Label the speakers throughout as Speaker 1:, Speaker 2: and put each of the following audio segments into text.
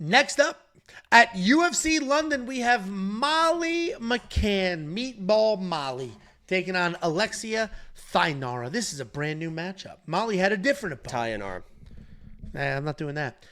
Speaker 1: Next up, at UFC London, we have Molly McCann, Meatball Molly, taking on Alexia Thainara. This is a brand new matchup. Molly had a different opponent.
Speaker 2: Thainara.
Speaker 1: Nah, I'm not doing that.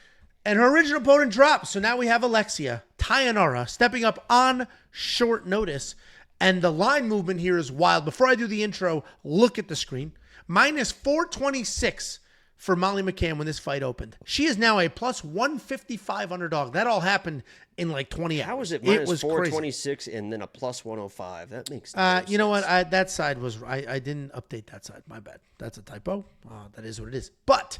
Speaker 1: And her original opponent dropped, so now we have Alexia Thainara stepping up on short notice. And the line movement here is wild. Before I do the intro, look at the screen. Minus 426 for Molly McCann when this fight opened. She is now a plus 155 underdog. That all happened in like 20 hours.
Speaker 2: How is it
Speaker 1: It
Speaker 2: minus
Speaker 1: was
Speaker 2: 426 and then a plus 105? That makes no
Speaker 1: You know
Speaker 2: sense.
Speaker 1: what? That side was... I didn't update that side. My bad. That's a typo. That is what it is. But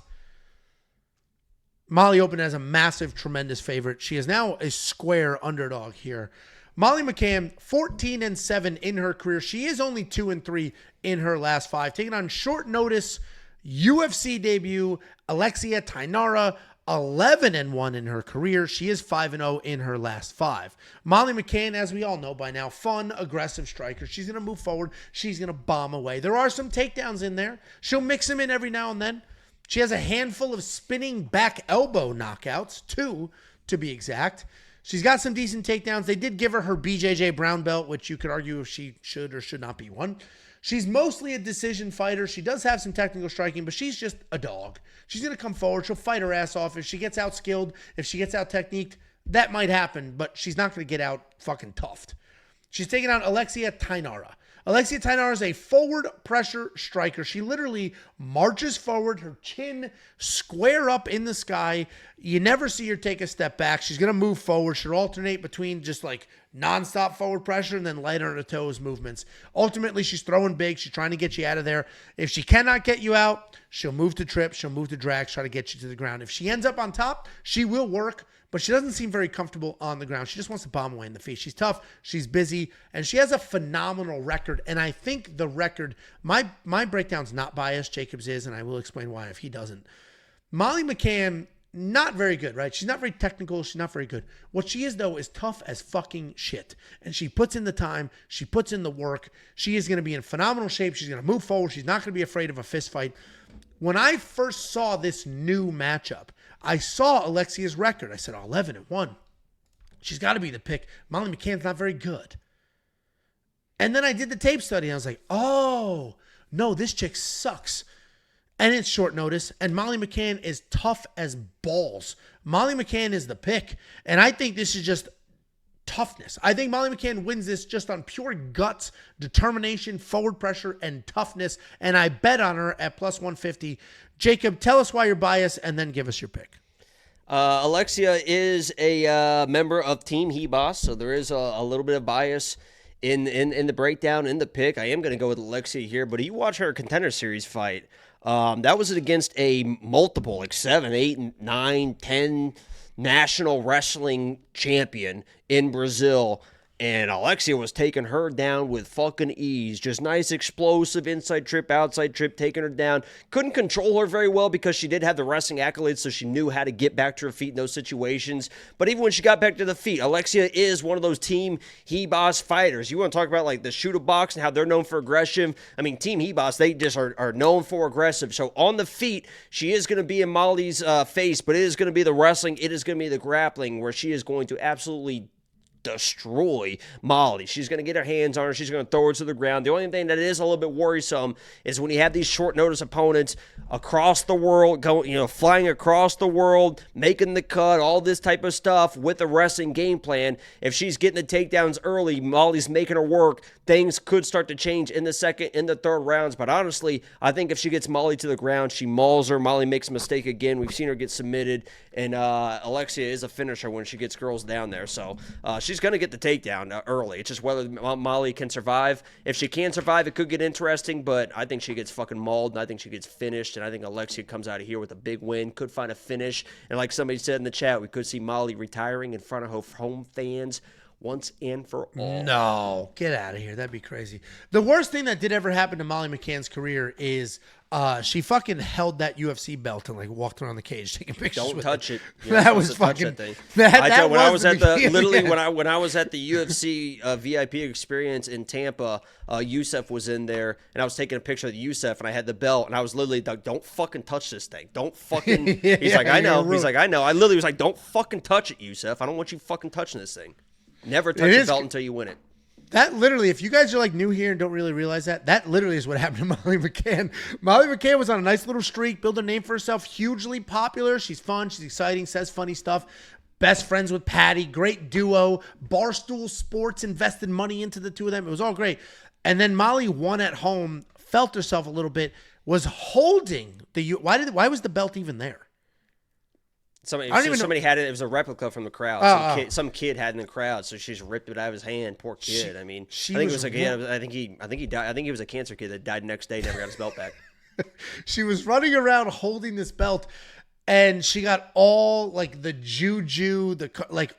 Speaker 1: Molly opened as a massive, tremendous favorite. She is now a square underdog here. Molly McCann, 14-7 in her career. She is only 2-3 in her last 5. Taking on short notice UFC debut, Alexia Thainara, 11-1 in her career. She is 5-0 in her last 5. Molly McCann, as we all know by now, fun, aggressive striker. She's going to move forward. She's going to bomb away. There are some takedowns in there. She'll mix them in every now and then. She has a handful of spinning back elbow knockouts, 2 to be exact. She's got some decent takedowns. They did give her BJJ brown belt, which you could argue if she should or should not be one. She's mostly a decision fighter. She does have some technical striking, but she's just a dog. She's going to come forward. She'll fight her ass off. If she gets out skilled, if she gets out techniqued, that might happen, but she's not going to get out fucking toughed. She's taking on Alexia Thainara. Alexia Thainara is a forward pressure striker. She literally marches forward, her chin square up in the sky. You never see her take a step back. She's going to move forward. She'll alternate between just like nonstop forward pressure and then light on her toes movements. Ultimately, she's throwing big. She's trying to get you out of there. If she cannot get you out, she'll move to trip. She'll move to drag, try to get you to the ground. If she ends up on top, she will work, but she doesn't seem very comfortable on the ground. She just wants to bomb away in the feet. She's tough, she's busy, and she has a phenomenal record. And I think the record, my breakdown's not biased, Jacob's is, and I will explain why if he doesn't. Molly McCann, not very good, right? She's not very technical. She's not very good. What she is, though, is tough as fucking shit. And she puts in the time. She puts in the work. She is going to be in phenomenal shape. She's going to move forward. She's not going to be afraid of a fist fight. When I first saw this new matchup, I saw Alexia's record. I said, 11-1. She's got to be the pick. Molly McCann's not very good. And then I did the tape study, and I was like, oh, no, this chick sucks. And it's short notice, and Molly McCann is tough as balls. Molly McCann is the pick, and I think this is just toughness. I think Molly McCann wins this just on pure guts, determination, forward pressure, and toughness, and I bet on her at plus 150. Jacob, tell us why you're biased, and then give us your pick.
Speaker 2: Alexia is a member of Team Hebos, so there is a little bit of bias in the breakdown, in the pick. I am going to go with Alexia here, but you watch her Contender Series fight. That was against a multiple, like 7, 8, 9, 10 national wrestling champion in Brazil. And Alexia was taking her down with fucking ease. Just nice, explosive inside trip, outside trip, taking her down. Couldn't control her very well because she did have the wrestling accolades, so she knew how to get back to her feet in those situations. But even when she got back to the feet, Alexia is one of those Team Hebos fighters. You want to talk about like the shooter box and how they're known for aggression? I mean, Team Hebos, they just are known for aggressive. So on the feet, she is going to be in Molly's face, but it is going to be the wrestling, it is going to be the grappling, where she is going to absolutely destroy Molly. She's going to get her hands on her. She's going to throw her to the ground. The only thing that is a little bit worrisome is when you have these short notice opponents across the world, flying across the world, making the cut, all this type of stuff with a wrestling game plan. If she's getting the takedowns early, Molly's making her work, things could start to change in the second, in the third rounds. But honestly, I think if she gets Molly to the ground, she mauls her. Molly makes a mistake again. We've seen her get submitted, and Alexia is a finisher when she gets girls down there. So she's going to get the takedown early. It's just whether Molly can survive. If she can survive, it could get interesting, but I think she gets fucking mauled, and I think she gets finished, and I think Alexia comes out of here with a big win, could find a finish, and like somebody said in the chat, we could see Molly retiring in front of her home fans once and for all.
Speaker 1: No, get out of here. That'd be crazy. The worst thing that did ever happen to Molly McCann's career is She fucking held that UFC belt and like walked around the cage taking pictures.
Speaker 2: Don't
Speaker 1: with
Speaker 2: touch
Speaker 1: it.
Speaker 2: it. You're
Speaker 1: That was
Speaker 2: supposed to touch
Speaker 1: fucking.
Speaker 2: that thing.
Speaker 1: That
Speaker 2: when I was
Speaker 1: the
Speaker 2: at the
Speaker 1: beginning.
Speaker 2: literally
Speaker 1: Yeah.
Speaker 2: when I was at the UFC VIP experience in Tampa, Youssef was in there, and I was taking a picture of Youssef, and I had the belt, and I was literally like, "Don't fucking touch this thing. Don't fucking." He's like, "I know." He's like, "I know." I literally was like, "Don't fucking touch it, Youssef. I don't want you fucking touching this thing. Never touch a belt until you win it."
Speaker 1: That literally, if you guys are like new here and don't really realize that literally is what happened to Molly McCann. Molly McCann was on a nice little streak, built a name for herself, hugely popular. She's fun, she's exciting, says funny stuff. Best friends with Patty, great duo. Barstool Sports invested money into the two of them. It was all great. And then Molly won at home, felt herself a little bit, was holding the why was the belt even there?
Speaker 2: Somebody
Speaker 1: I don't even
Speaker 2: had it. It was a replica from the crowd. Some kid had it in the crowd, so she just ripped it out of his hand. Poor kid. I think it was like I think he died. I think he was a cancer kid that died the next day. Never got his belt back.
Speaker 1: She was running around holding this belt, and she got all like the juju,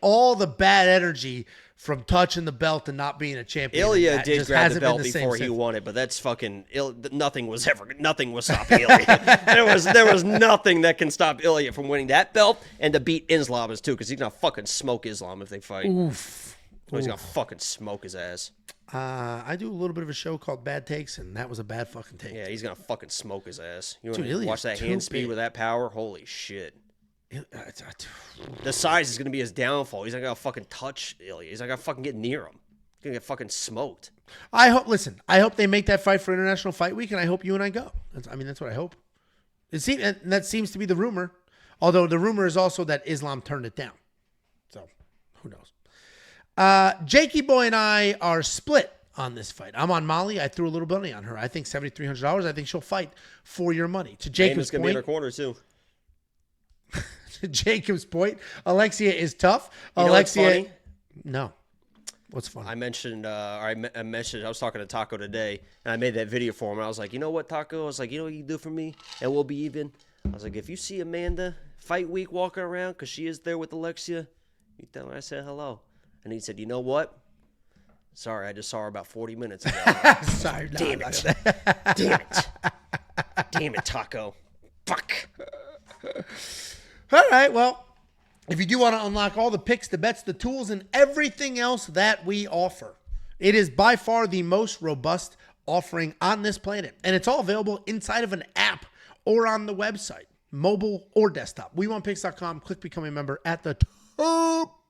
Speaker 1: all the bad energy from touching the belt and not being a champion.
Speaker 2: Ilya did grab the belt before he won it, but that's fucking nothing was stopping Ilya. there was nothing that can stop Ilya from winning that belt and to beat Islam too, because he's gonna fucking smoke Islam if they fight.
Speaker 1: Oof.
Speaker 2: He's gonna fucking smoke his ass.
Speaker 1: I do a little bit of a show called Bad Takes, and that was a bad fucking take.
Speaker 2: Yeah, he's gonna fucking smoke his ass. You
Speaker 1: Dude,
Speaker 2: want to
Speaker 1: Ilya's
Speaker 2: watch that
Speaker 1: too
Speaker 2: hand speed
Speaker 1: big.
Speaker 2: with that power? Holy shit. The size is going to be his downfall. He's not going to fucking touch Ilya. He's not going to fucking get near him. He's going to get fucking smoked.
Speaker 1: I hope they make that fight for International Fight Week, and I hope you and I go. That's what I hope. And that seems to be the rumor. Although the rumor is also that Islam turned it down. So, who knows? Jakey Boy and I are split on this fight. I'm on Molly. I threw a little money on her. I think $7,300. I think she'll fight for your money. To Jacob's
Speaker 2: going to be in her corner, too.
Speaker 1: Jacob's point, Alexia is tough.
Speaker 2: You know what's funny?
Speaker 1: No. What's funny?
Speaker 2: I mentioned, I was talking to Taco today, and I made that video for him. And I was like, you know what, Taco? I was like, you know what you can do for me? And we'll be even. I was like, if you see Amanda fight week walking around, because she is there with Alexia, you tell her I said hello. And he said, you know what? Sorry, I just saw her about 40 minutes ago.
Speaker 1: Sorry. No,
Speaker 2: Damn it. Damn it. Damn it, Taco. Fuck.
Speaker 1: All right, well, if you do want to unlock all the picks, the bets, the tools, and everything else that we offer, it is by far the most robust offering on this planet. And it's all available inside of an app or on the website, mobile or desktop. WeWantPicks.com. Click Become a Member at the top.